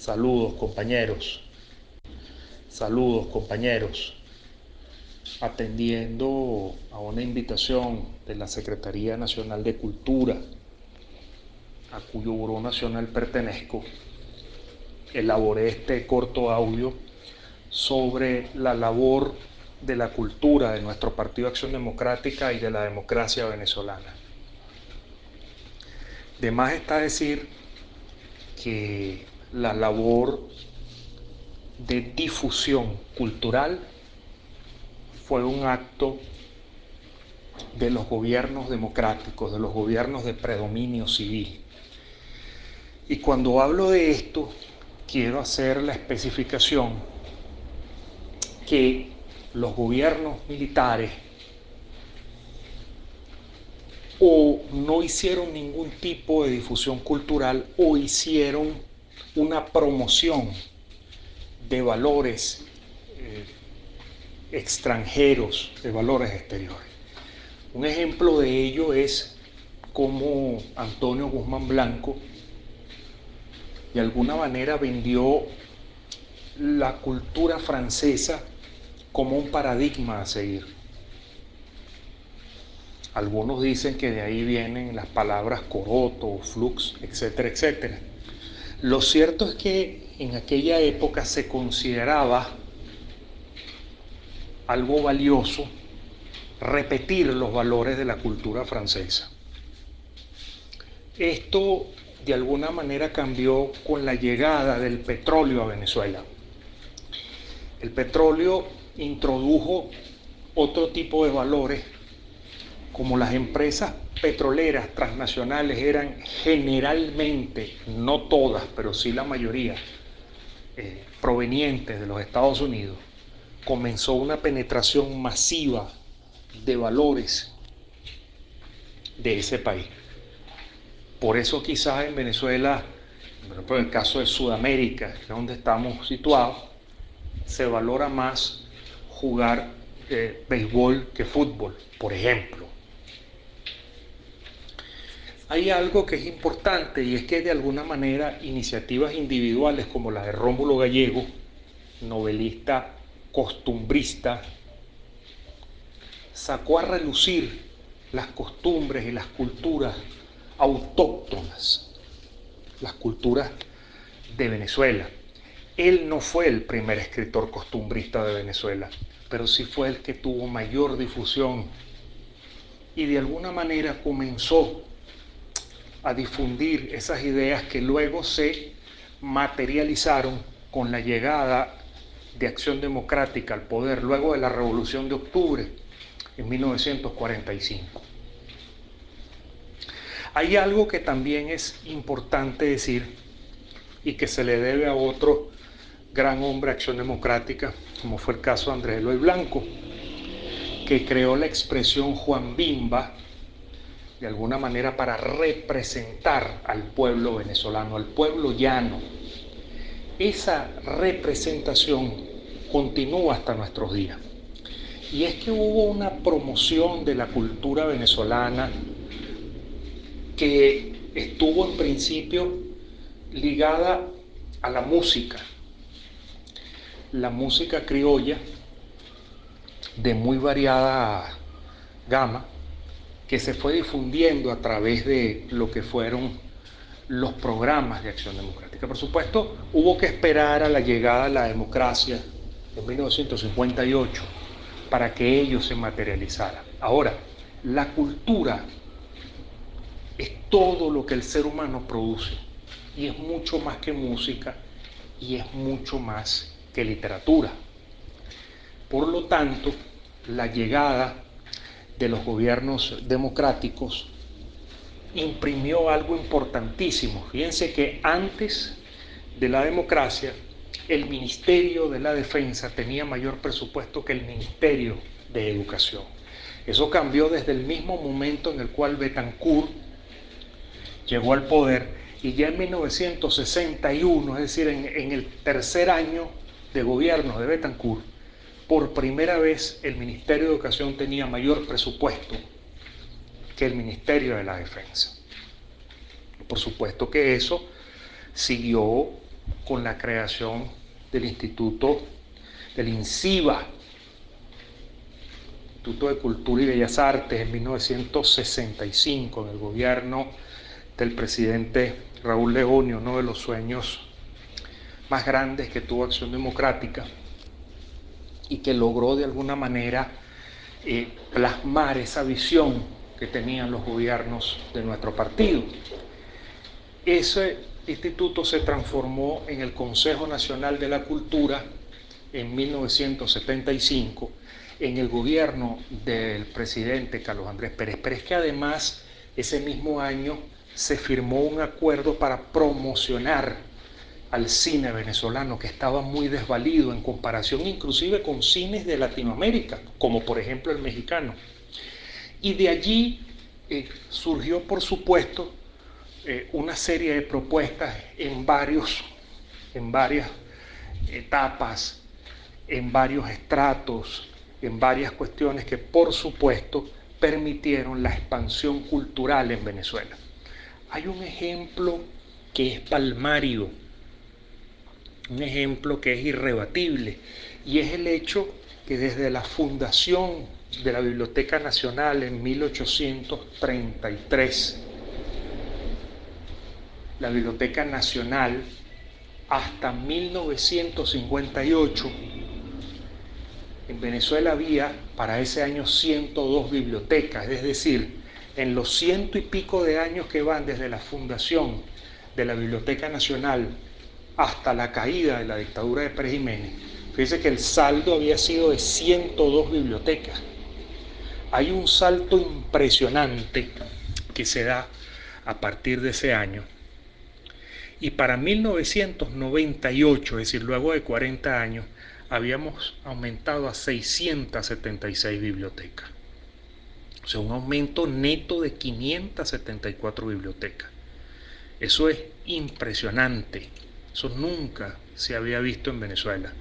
Saludos compañeros, saludos compañeros. Atendiendo a una invitación de la Secretaría Nacional de Cultura, a cuyo Buró Nacional pertenezco, elaboré este corto audio sobre la labor de la cultura de nuestro Partido Acción Democrática y de la democracia venezolana. De más está decir que la labor de difusión cultural fue un acto de los gobiernos democráticos, de los gobiernos de predominio civil. Y cuando hablo de esto, quiero hacer la especificación que los gobiernos militares o no hicieron ningún tipo de difusión cultural o hicieron una promoción de valores extranjeros, de valores exteriores. Un ejemplo de ello es cómo Antonio Guzmán Blanco de alguna manera vendió la cultura francesa como un paradigma a seguir. Algunos dicen que de ahí vienen las palabras coroto, flux, etcétera, etcétera. Lo cierto es que en aquella época se consideraba algo valioso repetir los valores de la cultura francesa. Esto de alguna manera cambió con la llegada del petróleo a Venezuela. El petróleo introdujo otro tipo de valores, como las empresas petroleras transnacionales eran generalmente, no todas, pero sí la mayoría, provenientes de los Estados Unidos, comenzó una penetración masiva de valores de ese país. Por eso quizás en Venezuela, por ejemplo en el caso de Sudamérica, que es donde estamos situados, se valora más jugar béisbol que fútbol, por ejemplo. Hay algo que es importante y es que de alguna manera iniciativas individuales como la de Rómulo Gallego, novelista costumbrista, sacó a relucir las costumbres y las culturas autóctonas, las culturas de Venezuela. Él no fue el primer escritor costumbrista de Venezuela, pero sí fue el que tuvo mayor difusión y de alguna manera comenzó a difundir esas ideas que luego se materializaron con la llegada de Acción Democrática al poder luego de la Revolución de Octubre en 1945. Hay algo que también es importante decir y que se le debe a otro gran hombre de Acción Democrática, como fue el caso de Andrés Eloy Blanco, que creó la expresión Juan Bimba, de alguna manera para representar al pueblo venezolano, al pueblo llano. Esa representación continúa hasta nuestros días. Y es que hubo una promoción de la cultura venezolana que estuvo en principio ligada a la música criolla de muy variada gama, que se fue difundiendo a través de lo que fueron los programas de Acción Democrática. Por supuesto, hubo que esperar a la llegada de la democracia en 1958 para que ello se materializara. Ahora, la cultura es todo lo que el ser humano produce y es mucho más que música y es mucho más que literatura. Por lo tanto, la llegada de los gobiernos democráticos imprimió algo importantísimo. Fíjense que antes de la democracia, el Ministerio de la Defensa tenía mayor presupuesto que el Ministerio de Educación. Eso cambió desde el mismo momento en el cual Betancourt llegó al poder y ya en 1961, es decir, en el tercer año de gobierno de Betancourt, por primera vez el Ministerio de Educación tenía mayor presupuesto que el Ministerio de la Defensa. Por supuesto que eso siguió con la creación del Instituto del INCIBA, Instituto de Cultura y Bellas Artes, en 1965, en el gobierno del presidente Raúl Leoni, uno de los sueños más grandes que tuvo Acción Democrática y que logró de alguna manera plasmar esa visión que tenían los gobiernos de nuestro partido. Ese instituto se transformó en el Consejo Nacional de la Cultura en 1975 en el gobierno del presidente Carlos Andrés Pérez. Pero es que además ese mismo año se firmó un acuerdo para promocionar al cine venezolano, que estaba muy desvalido en comparación inclusive con cines de Latinoamérica, como por ejemplo el mexicano. Y de allí surgió, por supuesto, una serie de propuestas en varias etapas, en varios estratos, en varias cuestiones que, por supuesto, permitieron la expansión cultural en Venezuela. Hay un ejemplo que es palmario, un ejemplo que es irrebatible, y es el hecho que desde la fundación de la Biblioteca Nacional en 1833, la Biblioteca Nacional, hasta 1958, en Venezuela había para ese año 102 bibliotecas, es decir, en los 100 y pico de años que van desde la fundación de la Biblioteca Nacional hasta la caída de la dictadura de Pérez Jiménez, fíjense que el saldo había sido de 102 bibliotecas. Hay un salto impresionante que se da a partir de ese año. Y para 1998, es decir, luego de 40 años, habíamos aumentado a 676 bibliotecas. O sea, un aumento neto de 574 bibliotecas. Eso es impresionante. Eso nunca se había visto en Venezuela.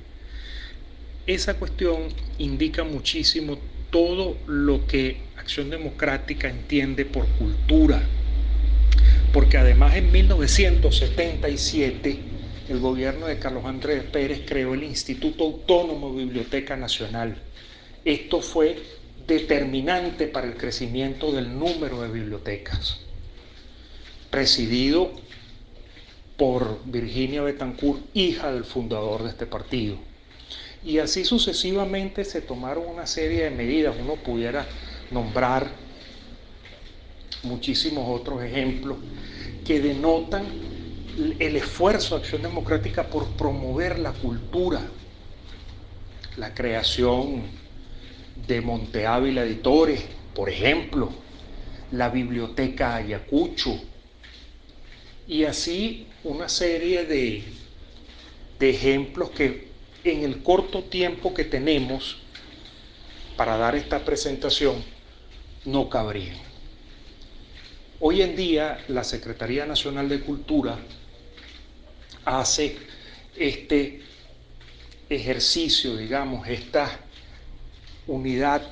Esa cuestión indica muchísimo todo lo que Acción Democrática entiende por cultura. Porque además en 1977 el gobierno de Carlos Andrés Pérez creó el Instituto Autónomo de Biblioteca Nacional. Esto fue determinante para el crecimiento del número de bibliotecas, presidido por Virginia Betancourt, hija del fundador de este partido. Y así sucesivamente se tomaron una serie de medidas. Uno pudiera nombrar muchísimos otros ejemplos que denotan el esfuerzo de Acción Democrática por promover la cultura, la creación de Monte Ávila Editores, por ejemplo, la Biblioteca Ayacucho, y así una serie de ejemplos que en el corto tiempo que tenemos para dar esta presentación no cabrían. Hoy en día la Secretaría Nacional de Cultura hace este ejercicio, digamos, esta unidad,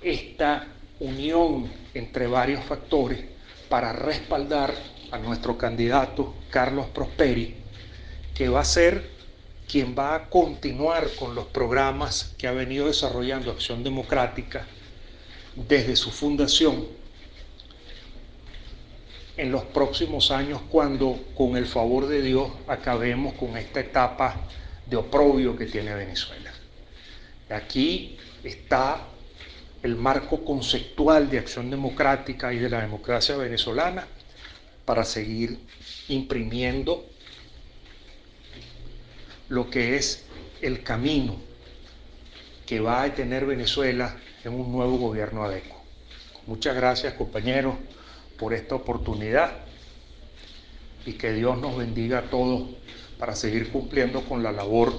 esta unión entre varios factores para respaldar a nuestro candidato Carlos Prosperi, que va a ser quien va a continuar con los programas que ha venido desarrollando Acción Democrática desde su fundación en los próximos años, cuando, con el favor de Dios, acabemos con esta etapa de oprobio que tiene Venezuela. Aquí está el marco conceptual de Acción Democrática y de la democracia venezolana para seguir imprimiendo lo que es el camino que va a tener Venezuela en un nuevo gobierno ADECO. Muchas gracias, compañeros, por esta oportunidad, y que Dios nos bendiga a todos para seguir cumpliendo con la labor